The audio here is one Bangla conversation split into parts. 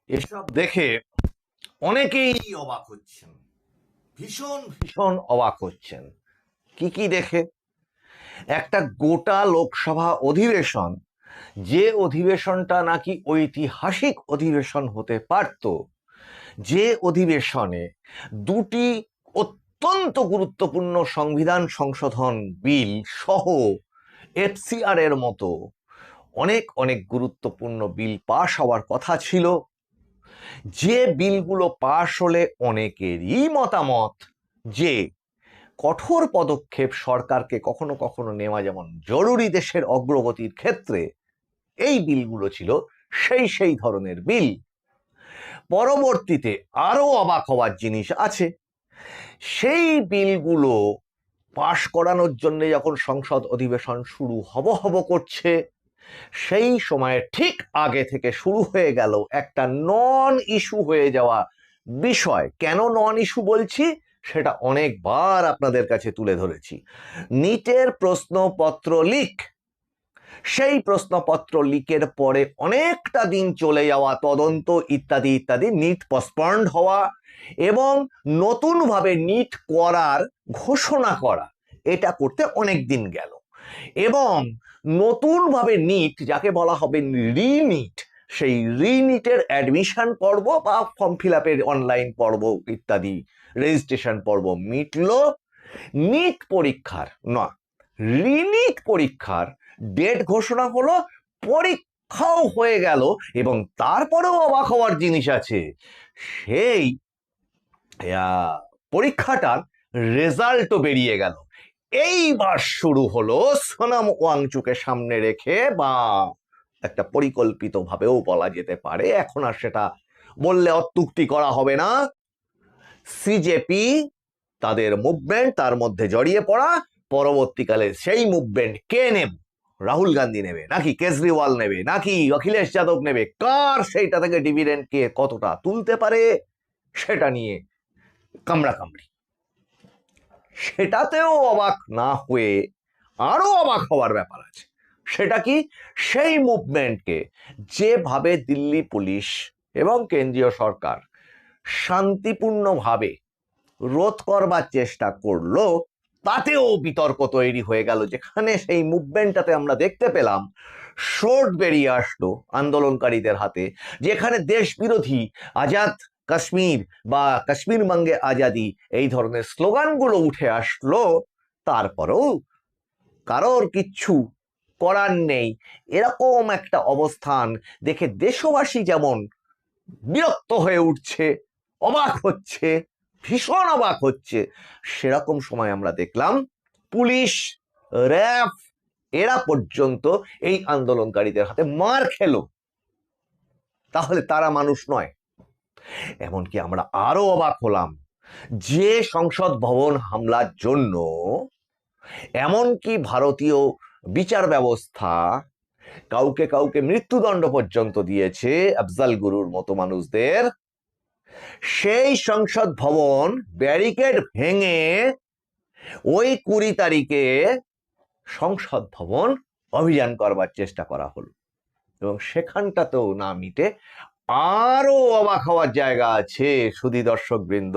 এসব দেখে অনেকেই অবাক হচ্ছেন, ভীষণ ভীষণ অবাক হচ্ছেন। কি কি দেখে? একটা গোটা লোকসভা অধিবেশন, যে অধিবেশনটা নাকি ঐতিহাসিক অধিবেশন হতে পারত, যে অধিবেশনে দুটি অত্যন্ত গুরুত্বপূর্ণ সংবিধান সংশোধন বিল সহ এফসিআর এর মতো অনেক অনেক গুরুত্বপূর্ণ বিল পাশ হওয়ার কথা ছিল, যে বিলগুলো পাশ হলে অনেকেরই মতামত যে কঠোর পদক্ষেপ সরকারকে কখনো কখনো নেওয়া যেমন জরুরি দেশের অগ্রগতির ক্ষেত্রে, এই বিলগুলো ছিল সেই ধরনের বিল। পরবর্তীতে আরো অবাক হওয়ার জিনিস আছে। সেই বিলগুলো পাশ করানোর জন্য যখন সংসদ অধিবেশন শুরু হব করছে, সেই সময়ে ঠিক আগে থেকে শুরু হয়ে গেল একটা নন ইস্যু হয়ে যাওয়া বিষয়। কেন নন ইস্যু বলছি সেটা অনেকবার আপনাদের কাছে তুলে ধরেছি। নিটের প্রশ্নপত্র লিক, সেই প্রশ্নপত্র লিকের পরে অনেকটা দিন চলে যাওয়া তদন্ত ইত্যাদি ইত্যাদি, নিট পোস্টপন্ড হওয়া এবং নতুনভাবে নিট করার ঘোষণা করা, এটা করতে অনেক দিন গেল। এবং নতুনভাবে নিট, যাকে বলা হবে রিনিট, সেই রিনিটের অ্যাডমিশন পর্ব বা ফর্ম ফিল আপের অনলাইন পর্ব ইত্যাদি রেজিস্ট্রেশন পর্ব মিটল। নিট পরীক্ষার না, রিনিট পরীক্ষার ডেট ঘোষণা হলো, পরীক্ষাও হয়ে গেল। এবং তারপরেও অবাক হওয়ার জিনিস আছে, সেই পরীক্ষাটার রেজাল্টও বেরিয়ে গেল। এইবার শুরু হলো সোনাম ওয়াংচুকে সামনে রেখে, বা একটা পরিকল্পিত ভাবেও বলা যেতে পারে, এখন আর সেটা বললে অত্যুক্তি করা হবে না, সিজেপি তাদের মুভমেন্ট, তার মধ্যে জড়িয়ে পড়া। পরবর্তীকালে সেই মুভমেন্ট কে নেবে? রাহুল গান্ধী নেবে নাকি কেজরিওয়াল নেবে নাকি অখিলেশ যাদব নেবে? কার সেইটা থেকে ডিভিডেন্ড কে কতটা তুলতে পারে সেটা নিয়ে কামড়াকামড়ি। সেটাতেও অবাক না হয়ে আরো অবাক হওয়ার ব্যাপার আছে। সেটা কি? সেই মুভমেন্টকে যেভাবে দিল্লি পুলিশ এবং কেন্দ্রীয় সরকার শান্তিপূর্ণভাবে রোধ করবার চেষ্টা করলো, তাতেও বিতর্ক তৈরি হয়ে গেল। যেখানে সেই মুভমেন্টটাতে আমরা দেখতে পেলাম শোট বেরিয়ে আসলো আন্দোলনকারীদের হাতে, যেখানে দেশ বিরোধী আজাদ কাশ্মীর বা কাশ্মীর মাঙ্গে আজাদি এই ধরনের স্লোগানগুলো উঠে আসলো, তারপরেও কারোর কিচ্ছু করার নেই। এরকম একটা অবস্থান দেখে দেশবাসী যেমন বিরক্ত হয়ে উঠছে, অবাক হচ্ছে, ভীষণ অবাক হচ্ছে, সেরকম সময় আমরা দেখলাম পুলিশ, র্যাব এরা পর্যন্ত এই আন্দোলনকারীদের হাতে মার খেলো। তাহলে তারা মানুষ নয়? এমনকি আমরা আরো অবাক হলাম, যে সংসদ ভবন হামলার জন্য এমনকি ভারতীয় বিচার ব্যবস্থা কাউকে কাউকে মৃত্যুদণ্ড পর্যন্ত দিয়েছে, আফজাল গুরুর মতো মানুষদের, সেই সংসদ ভবন ব্যারিকেড ভেঙে ওই 20 তারিখে সংসদ ভবন অভিযান করবার চেষ্টা করা হলো। এবং সেখানটাতেও না মিটে আরো অবাক হওয়ার জায়গা আছে। সুধী দর্শক বৃন্দ,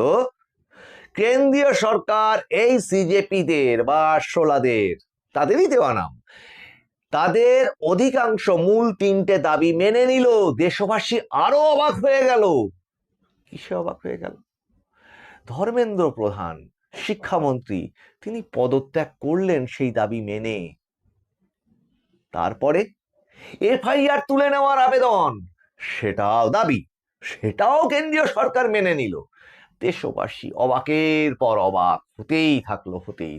কেন্দ্রীয় সরকার এই সিজেপিদের বা শোলাদের, তাদেরই দেওয়া নাম, তাদের অধিকাংশ মূল 3টে দাবি মেনে নিল। দেশবাসী আরো অবাক হয়ে গেল। কিসে অবাক হয়ে গেল? ধর্মেন্দ্র প্রধান শিক্ষামন্ত্রী, তিনি পদত্যাগ করলেন সেই দাবি মেনে। তারপরে এফআইআর তুলে নেওয়ার আবেদন, সেটাও দাবি, সেটাও কেন্দ্রীয় সরকার মেনে নিল। দেশবাসী অবাকের পর অবাক হতেই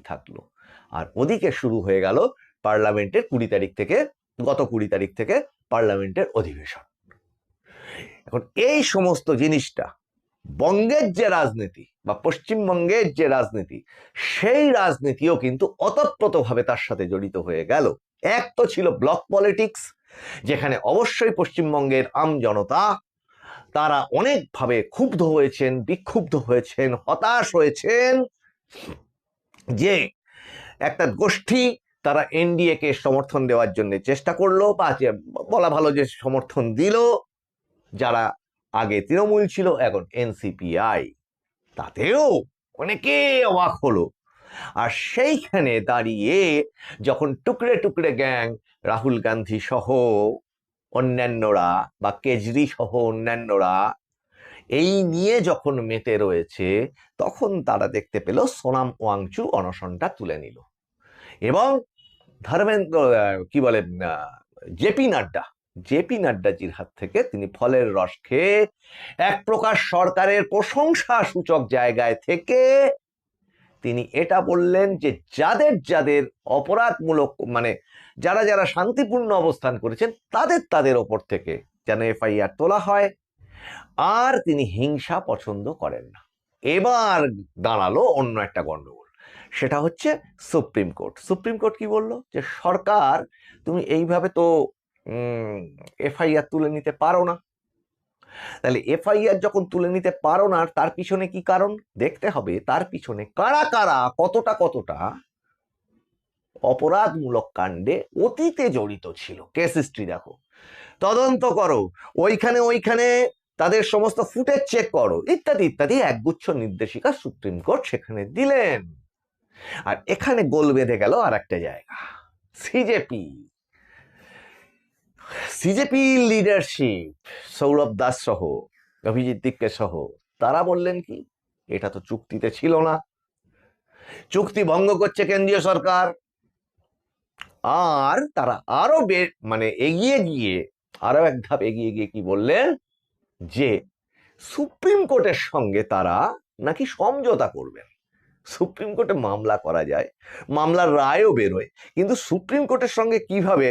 থাকলো। আর ওদিকে শুরু হয়ে গেল পার্লামেন্টের 20 তারিখ থেকে, গত 20 তারিখ থেকে পার্লামেন্টের অধিবেশন। এখন এই সমস্ত জিনিসটা বঙ্গের যে রাজনীতি বা পশ্চিমবঙ্গের যে রাজনীতি, সেই রাজনীতিও কিন্তু ওতপ্রোতভাবে তার সাথে জড়িত হয়ে গেল। এক তো ছিল ব্লক পলিটিক্স, যেখানে অবশ্যই পশ্চিমবঙ্গের জনতা তারা অনেকভাবে ক্ষুব্ধ হয়েছেন, বিক্ষুব্ধ হয়েছেন, হতাশ হয়েছেন যে একটা গোষ্ঠী তারা এনডিএ কে সমর্থন দেওয়ার জন্য চেষ্টা করলো, বা বলা ভালো যে সমর্থন দিল, যারা আগে তৃণমূল ছিল, এখন এনসিপিআই। তাতেও অনেকে অবাক হলো। আর সেইখানে দাঁড়িয়ে যখন টুকরে টুকরে গ্যাং, রাহুল গান্ধী সহ অন্যান্যরা বা কেজরি সহ অন্যান্যরা এই নিয়ে যখন মেতে রয়েছে, তখন তারা দেখতে পেল সোনাম ওয়াংচু অনশনটা তুলে নিল এবং ধর্মেন্দ্র কি বলে জেপি নাড্ডাজির হাত থেকে তিনি ফলের রস খেয়ে এক প্রকার সরকারের প্রশংসা সূচক জায়গায় থেকে তিনি এটা বললেন যে যাদের যাদের অপরাধমূলক মানে যারা যারা শান্তিপূর্ণ অবস্থান করেছেন তাদের ওপর থেকে যেন এফআইআর তোলা হয়, আর তিনি হিংসা পছন্দ করেন না। এবার দাঁড়ালো অন্য একটা গন্ডগোল, সেটা হচ্ছে সুপ্রিম কোর্ট কি বললো যে সরকার তুমি এইভাবে তো এফআইআর তুলে নিতে পারো না। তাহলে এফআইআর যখন তুলে নিতে পারো না, তার পিছনে কি কারণ দেখতে হবে, তার পিছনে কারা কারা কতটা অপরাধমূলক কাণ্ডে অতীতে জড়িত ছিল, কেস হিস্ট্রি দেখো, তদন্ত করো, ওইখানে তাদের সমস্ত ফুটেজ চেক করো, ইত্যাদি ইত্যাদি একগুচ্ছ নির্দেশিকা সুপ্রিম কোর্ট সেখানে দিলেন। আর এখানে গোল বেঁধে গেল আর একটা জায়গা, সিজেপি লিডারশিপ, সৌরভ দাস সহ অভিজিৎ দিককে সহ, তারা বললেন কি এটা তো চুক্তিতে ছিল না, চুক্তি ভঙ্গ করছে কেন্দ্রীয় সরকার। আর তারা আরো এগিয়ে গিয়ে আরো এক ধাপ এগিয়ে গিয়ে কি বললেন যে সুপ্রিম কোর্টের সঙ্গে তারা নাকি সমঝোতা করবেন। সুপ্রিম কোর্টে মামলা করা যায়, মামলার রায়ও বেরোয়, কিন্তু সুপ্রিম কোর্টের সঙ্গে কিভাবে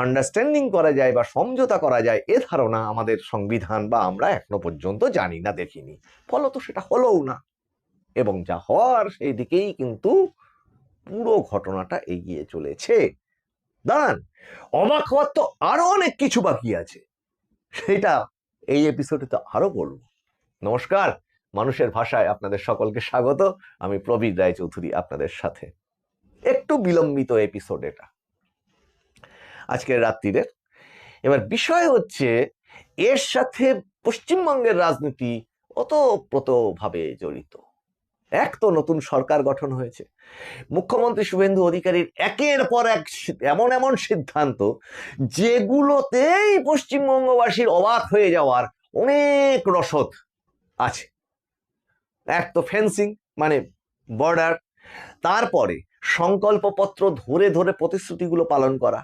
আন্ডারস্ট্যান্ডিং করা যায় বা সমঝোতা করা যায় এ ধারণা আমাদের সংবিধান বা আমরা এখনো পর্যন্ত জানি না, দেখিনি, ফলত সেটা হলোও না। এবং যা হওয়ার সেই দিকেই কিন্তু পুরো ঘটনাটা এগিয়ে চলেছে। দাঁড়ান, অবাক হওয়ার তো আরো অনেক কিছু বাকি আছে, সেটা এই এপিসোডে তো আরো বলবো। নমস্কার, মানুষের ভাষায় আপনাদের সকলকে স্বাগত। আমি প্রবীর রায়চৌধুরী আপনাদের সাথে। একটু বিলম্বিত এপিসোড এটা আজকের রাত্রিদের। এবার বিষয় হচ্ছে এর সাথে পশ্চিমবঙ্গের রাজনীতি ওতপ্রোতভাবে জড়িত। এক তো নতুন সরকার গঠন হয়েছে, মুখ্যমন্ত্রী শুভেন্দু অধিকারীর একের পর এক এমন সিদ্ধান্ত যেগুলোতেই পশ্চিমবঙ্গবাসীর অবাক হয়ে যাওয়ার অনেক রসদ আছে। এক তো ফেন্সিং মানে বর্ডার, তারপরে সংকল্পপত্র ধরে ধরে প্রতিশ্রুতিগুলো পালন করা,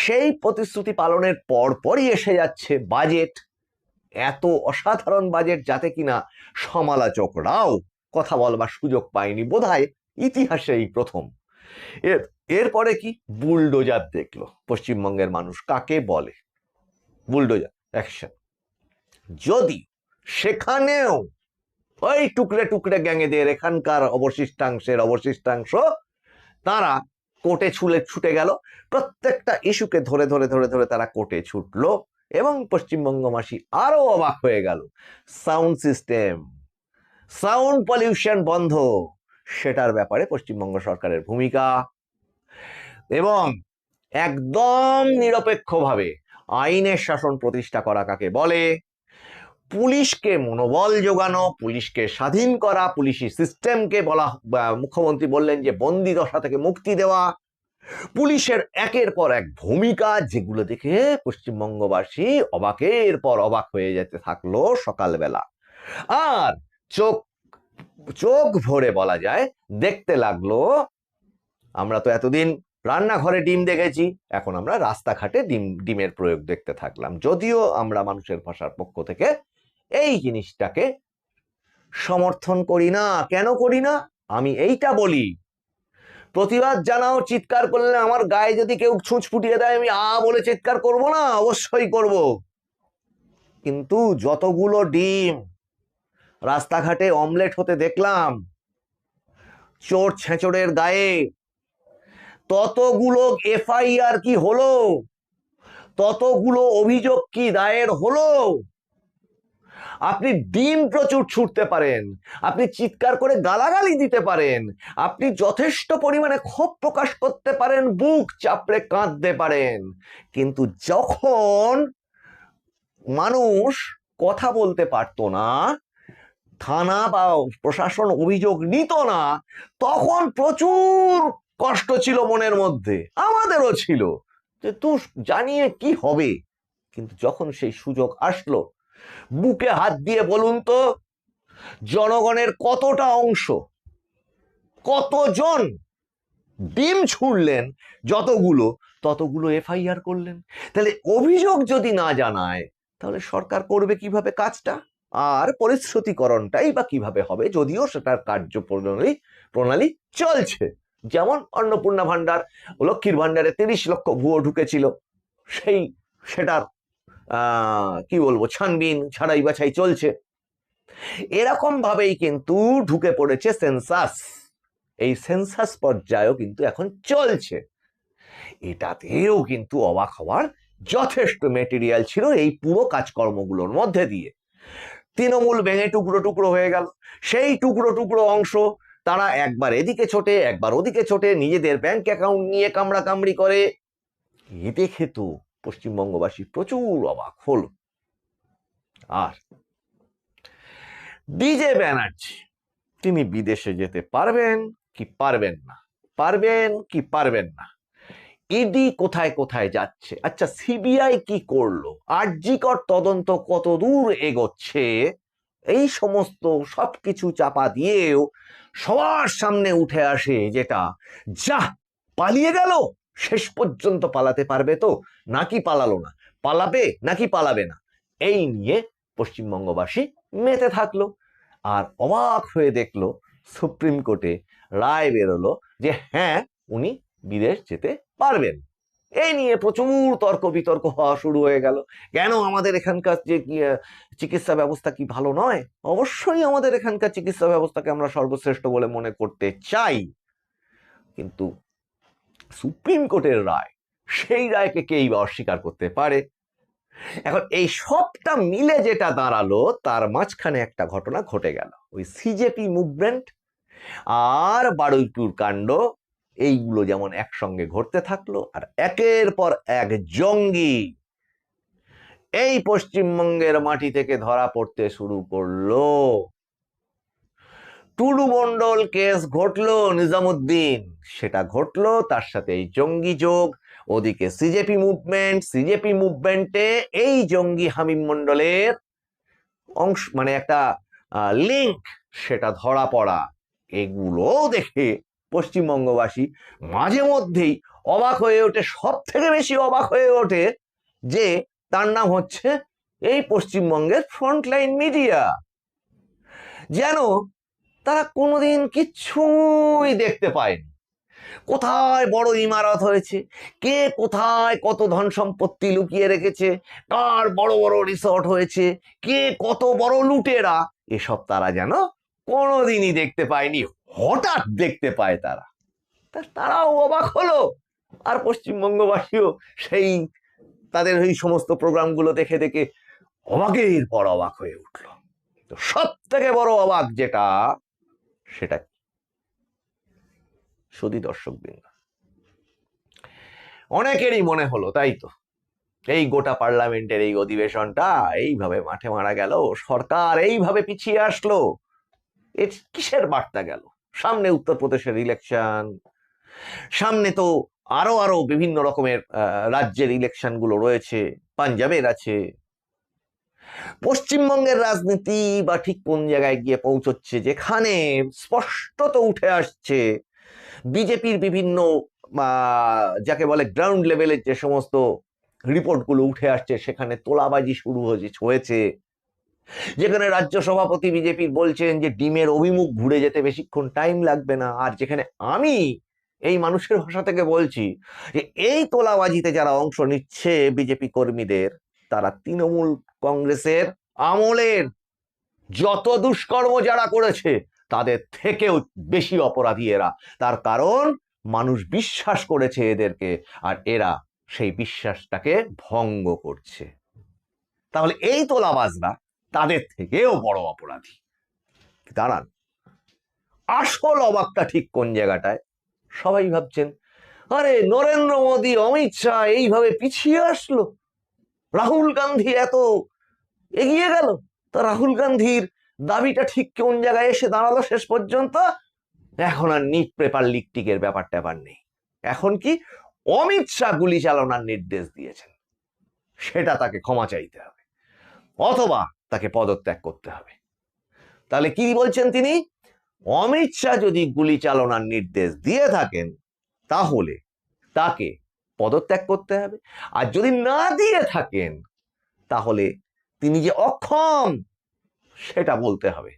সেই প্রতিশ্রুতি পালনের পরপরই এসে যাচ্ছে বাজেট, এত অসাধারণ বাজেট যাতে কিনা সমালোচকরাও কথা বলবার সুযোগ পায়নি বোধহয় ইতিহাসে এই প্রথম। এরপরে কি বুলডোজার দেখলো পশ্চিমবঙ্গের মানুষ, কাকে বলে বুলডোজার অ্যাকশন। যদি সেখানেও ওই টুকরে টুকরে গ্যাংয়েদের এখানকার অবশিষ্টাংশ তারা কোর্টে ছুটে গেল, প্রত্যেকটা ইস্যুকে ধরে ধরে ধরে ধরে তারা কোর্টে ছুটলো এবং পশ্চিমবঙ্গবাসী আরো অবাক হয়ে গেল। সাউন্ড সিস্টেম, সাউন্ড পলিউশন বন্ধ, সেটার ব্যাপারে পশ্চিমবঙ্গ সরকারের ভূমিকা, এবং একদম নিরপেক্ষভাবে আইনের শাসন প্রতিষ্ঠা করা কাকে বলে, পুলিশকে মনোবল যোগানো, পুলিশকে স্বাধীন করা, পুলিশি সিস্টেমকে বলা, মুখ্যমন্ত্রী বললেন যে বন্দি দশা থেকে মুক্তি দেওয়া, পুলিশের একের পর এক ভূমিকা, যেগুলো দেখে পশ্চিমবঙ্গবাসী অবাকের পর অবাক হয়ে যেতে থাকলো সকালবেলা। আর চোখ ভরে বলা যায় দেখতে লাগলো, আমরা তো এতদিন রান্নাঘরে ডিম দেখেছি, এখন আমরা রাস্তাঘাটে ডিমের প্রয়োগ দেখতে থাকলাম। যদিও আমরা মানুষের ভাষার পক্ষ থেকে এই জিনিসটাকে সমর্থন করি না। কেন করি না? আমি এইটা বলি, প্রতিবাদ জানাও, চিৎকার করলে, আমার গায়ে যদি কেউ ছুঁচ ফুটিয়ে দেয় আমি বলে চিৎকার করব না? অবশ্যই করব। কিন্তু যতগুলো ডিম রাস্তাঘাটে অমলেট হতে দেখলাম চোর ছেঁচড়ের গায়ে, ততগুলো এফআইআর কি হলো? ততগুলো অভিযোগ কি দায়ের হলো? আপনি ডিম প্রচুর ছুটতে পারেন, আপনি চিৎকার করে গালাগালি দিতে পারেন, আপনি যথেষ্ট পরিমাণে ক্ষোভ প্রকাশ করতে পারেন, বুক চাপড়ে কাঁদতে পারেন, কিন্তু যখন মানুষ কথা বলতে পারতো না, থানা বা প্রশাসন অভিযোগ নিত না, তখন প্রচুর কষ্ট ছিল মনের মধ্যে, আমাদেরও ছিল, যে তুই জানিয়ে কি হবে। কিন্তু যখন সেই সুযোগ আসলো, বুকে হাত দিয়ে বলুন তো, জনগণের কতটা অংশ, কতজন ডিম ছুঁড়লেন, যতগুলো ততগুলো এফআইআর করলেন। তাহলে অভিযোগ যদি না জানায়, তাহলে সরকার করবে কিভাবে কাজটা, আর পরিশ্রুতিকরণটাই বা কিভাবে হবে, যদিও সেটার কার্যপ্রণালী প্রণালী চলছে। যেমন অন্নপূর্ণা ভান্ডার, লক্ষ্মীর ভান্ডারে 30 লক্ষ ভুয়ো ঢুকেছিল, সেটার কি বলবো, ছানবিন ছাড়াই বাছাই চলছে। এরকম ভাবেই কিন্তু ঢুকে পড়েছে সেন্সাস, এই সেন্সাস পর্যায়েও কিন্তু এখন চলছে। এটাতেও কিন্তু অবাক হওয়ার যথেষ্ট মেটেরিয়াল ছিল এই পুরো কাজকর্মগুলোর মধ্যে দিয়ে। তৃণমূল ভেঙে টুকরো টুকরো হয়ে গেল, সেই টুকরো টুকরো অংশ তারা একবার এদিকে ছোটে একবার ওদিকে ছোটে, নিজেদের ব্যাংক অ্যাকাউন্ট নিয়ে কামড়া কামড়ি করে। এ দেখে তো পশ্চিমবঙ্গবাসী প্রচুর অবাক হল। আর ডিজে ব্যানার্জি, তিনি বিদেশে যেতে পারবেন কি পারবেন না, পারবেন কি পারবেন না, ইডি কোথায় কোথায় যাচ্ছে, আচ্ছা সিবিআই কি করলো, আরজিকর তদন্ত কত দূর এগোচ্ছে, এই সমস্ত সবকিছু চাপা দিয়েও সবার সামনে উঠে আসে যেটা, যা পালিয়ে গেল, শেষ পর্যন্ত পালাতে পারবে তো, নাকি পালালো না, পালাবে নাকি পালাবে না, এই নিয়ে পশ্চিমবঙ্গবাসী মেতে থাকলো। আর অবাক হয়ে দেখলো সুপ্রিম কোর্টে রায় বেরোলো যে হ্যাঁ, উনি বিদেশ যেতে পারবেন। এই নিয়ে প্রচুর তর্ক বিতর্ক হওয়া শুরু হয়ে গেল। কেন আমাদের এখানকার যে চিকিৎসা ব্যবস্থা কি ভালো নয়? অবশ্যই আমাদের এখানকার চিকিৎসা ব্যবস্থাকে আমরা সর্বশ্রেষ্ঠ বলে মনে করতে চাই, কিন্তু সুপ্রিম কোর্টের রায়, সেই রায়কে কেই বা অস্বীকার করতে পারে? এখন এই সবটা মিলে যেটা দাঁড়ালো, তার মাঝখানে একটা ঘটনা ঘটে গেল, ওই সিজেপি মুভমেন্ট আর বারুইপুর কাণ্ড, এইগুলো যেমন একসঙ্গে ঘটতে থাকলো, আর একের পর এক জঙ্গি এই পশ্চিমবঙ্গের মাটি থেকে ধরা পড়তে শুরু করলো। টুডু মন্ডল কেস ঘটলো, নিজামুদ্দিন সেটা ঘটলো, তার সাথে এই জঙ্গি যোগ, ওদিকে সিজেপি মুভমেন্টে এই জঙ্গি হামিম মন্ডলের অংশ, মানে একটা লিঙ্ক, সেটা ধরা পড়া। এগুলো দেখে পশ্চিমবঙ্গবাসী মাঝে মধ্যেই অবাক হয়ে ওঠে, সব থেকে বেশি অবাক হয়ে ওঠে যে তার নাম হচ্ছে এই পশ্চিমবঙ্গের ফ্রন্টলাইন মিডিয়া। যেন তারা কোনোদিন কিচ্ছুই দেখতে পায়নি, কোথায় বড় ইমারত হয়েছে, কে কোথায় কত ধন সম্পত্তি লুকিয়ে রেখেছে, কার বড় বড় রিসর্ট হয়েছে, কে কত বড় লুটেরা, এসব তারা যেন কোনোদিনই দেখতে পায়নি, হঠাৎ দেখতে পায় তারা। তারাও অবাক হলো, আর পশ্চিমবঙ্গবাসীও সেই তাদের এই সমস্ত প্রোগ্রামগুলো দেখে দেখে অবাকের পর অবাক হয়ে উঠল। তো সব থেকে বড় অবাক যেটা, সেটা সুধী দর্শকবৃন্দ, অনেকেরই মনে হলো তাই তো, এই গোটা পার্লামেন্টের এই অধিবেশনটা এইভাবে মাঠে মারা গেল, সরকার এইভাবে পিছিয়ে আসলো, এর কিসের বার্তা গেল? সামনে উত্তরপ্রদেশের ইলেকশন, সামনে তো আরো আরো বিভিন্ন রকমের রাজ্যের ইলেকশন গুলো রয়েছে, পাঞ্জাবের আছে। পশ্চিমবঙ্গের রাজনীতি বা ঠিক কোন জায়গায় গিয়ে পৌঁছচ্ছে, যেখানে স্পষ্টত উঠে আসছে বিজেপির বিভিন্ন যাকে বলে গ্রাউন্ড লেভেলের যে সমস্ত রিপোর্টগুলো উঠে আসছে, সেখানে তোলাবাজি শুরু হয়েছে, যেখানে রাজ্য সভাপতি বিজেপির বলছেন যে ডিমের অভিমুখ ঘুরে যেতে বেশিক্ষণ টাইম লাগবে না, আর যেখানে আমি এই মানুষের ভাষা থেকে বলছি যে এই তোলাবাজিতে যারা অংশ নিচ্ছে বিজেপি কর্মীদের, তারা তৃণমূল কংগ্রেসের আমলের যত দুষ্কর্ম যারা করেছে তাদের থেকেও বেশি অপরাধী এরা। তার কারণ মানুষ বিশ্বাস করেছে এদেরকে, আর এরা সেই বিশ্বাসটাকে ভঙ্গ করছে। তাহলে এই তোলাবাজরা তাদের থেকেও বড় অপরাধী। দাঁড়ান, আসল অবাকটা ঠিক কোন জায়গাটায়? সবাই ভাবছেন আরে নরেন্দ্র মোদী, অমিত শাহ এইভাবে পিছিয়ে আসলো, রাহুল গান্ধী এত এগিয়ে গেল। তো রাহুল গান্ধীর দাবিটা ঠিক কোন জায়গায় এসে দাঁড়ালো শেষ পর্যন্ত? এখন আর নিট পেপার লিক টিকের ব্যাপার ট্যাপার নেই। এখন কি, অমিত শাহ গুলি চালানোর নির্দেশ দিয়েছেন, সেটা তাকে ক্ষমা চাইতে হবে অথবা তাকে পদত্যাগ করতে হবে। তাহলে কি বলছেন তিনি? অমিত শাহ যদি গুলি চালানোর নির্দেশ দিয়ে থাকেন তাহলে তাকে পদত্যাগ করতে হবে, আর যদি না দিয়ে থাকেন তাহলে তিনি যে অক্ষম সেটা বলতে হবে।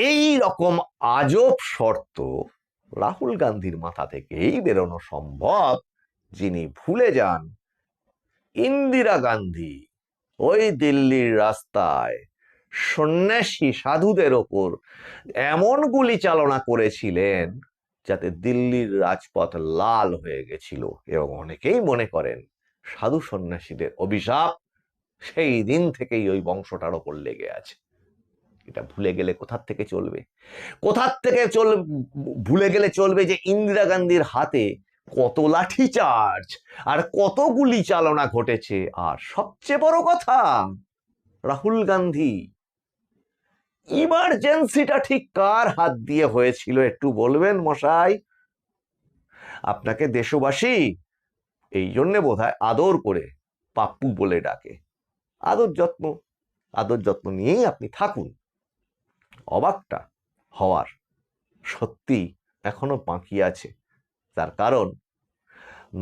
এই রকম আজব শর্ত রাহুল গান্ধীর মাথা থেকেই বেরোনো সম্ভব, যিনি ভুলে যান ইন্দিরা গান্ধী ওই দিল্লির রাস্তায় সন্ন্যাসী সাধুদের ওপর এমন গুলি চালনা করেছিলেন যাতে দিল্লির রাজপথ লাল হয়ে গেছিল, এবং অনেকেই মনে করেন সাধু সন্ন্যাসীদের অভিশাপ সেই দিন থেকেই ওই বংশটার ওপর লেগে আছে। এটা ভুলে গেলে কোথার থেকে চলবে? ভুলে গেলে চলবে যে ইন্দিরা গান্ধীর হাতে কত লাঠি চার্জ আর কত গুলি চালনা ঘটেছে। আর সবচেয়ে বড় কথা, রাহুল গান্ধী ইমার্জেন্সিটা ঠিক কার হাত দিয়ে হয়েছিল একটু বলবেন মশাই? আপনাকে দেশবাসী এই জন্যে বোধহয় আদর করে পাপ্পু বলে ডাকে। আদর যত্ন নিয়েই আপনি থাকুন। অবাকটা হওয়ার সত্যি এখনো বাকি আছে। তার কারণ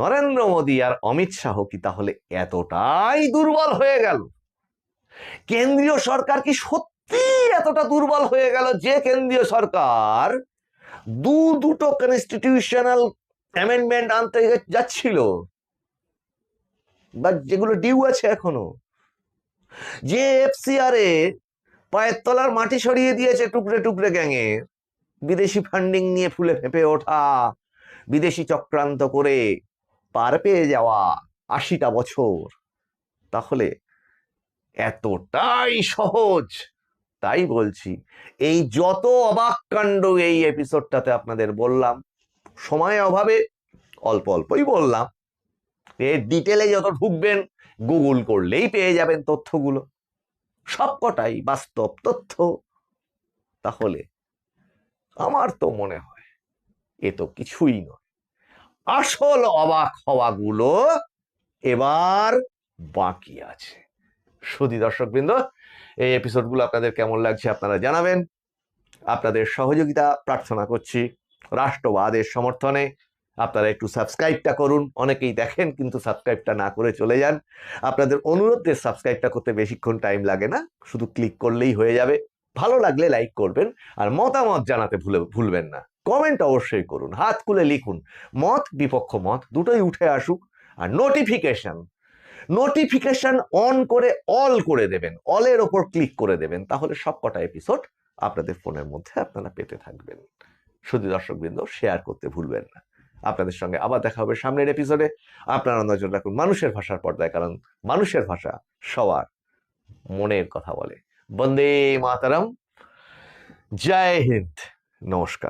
নরেন্দ্র মোদী আর অমিত শাহ কি তাহলে এতটাই দুর্বল হয়ে গেল? কেন্দ্রীয় সরকার কি সত্যি এতটা দুর্বল হয়ে গেল যে কেন্দ্রীয় সরকার দুটো কনস্টিটিউশনাল অ্যামেন্ডমেন্ট আনতে যাচ্ছিল, বা যেগুলো ডিউ আছে এখনো, যে এফসিআর এ পায়ের তলার মাটি সরিয়ে দিয়েছে টুকরে টুকরে গ্যাংয়ে, বিদেশি ফান্ডিং নিয়ে ফুলে ফেঁপে ওঠা, বিদেশি চক্রান্ত করে পার পেয়ে যাওয়া 80টা বছর, তাহলে এতটাই সহজ? তাই বলছি, এই যত অবাক কাণ্ড এই এপিসোডটাতে আপনাদের বললাম, সময় অভাবে অল্প অল্পই বললাম, এর ডিটেলে যত ঢুকবেন গুগল করলেই পেয়ে যাবেন তথ্যগুলো, সবকটাই বাস্তব তথ্য। তাহলে আমার তো মনে হয় এ তো কিছুই নয়, আসল অবাক হওয়াগুলো এবার বাকি আছে। সুধী দর্শকবৃন্দ, এই এপিসোডগুলো আপনাদের কেমন লাগছে আপনারা জানাবেন। আপনাদের সহযোগিতা প্রার্থনা করছি রাষ্ট্রবাদের সমর্থনে। আপনারা একটু সাবস্ক্রাইবটা করুন। অনেকেই দেখেন কিন্তু সাবস্ক্রাইবটা না করে চলে যান। আপনাদের অনুরোধে সাবস্ক্রাইবটা করতে বেশিক্ষণ টাইম লাগে না, শুধু ক্লিক করলেই হয়ে যাবে। ভালো লাগলে লাইক করবেন, আর মতামত জানাতে ভুলবেন না। কমেন্ট অবশ্যই করুন, হাত খুলে লিখুন, মত বিপক্ষ মত দুটোই উঠে আসুক। আর নোটিফিকেশন অন করে অল করে দেবেন, অলের ওপর ক্লিক করে দেবেন, তাহলে সবকটা এপিসোড আপনাদের ফোনের মধ্যে আপনারা পেতে থাকবেন। শুধু দর্শকবৃন্দ, শেয়ার করতে ভুলবেন না। আপনাদের সঙ্গে আবার দেখা হবে সামনের এপিসোডে। আপনারা নজর রাখুন মানুষের ভাষার পর্দায়, কারণ মানুষের ভাষা সবার মনের কথা বলে। বন্দে মাতরম, জয় হিন্দ, নমস্কার।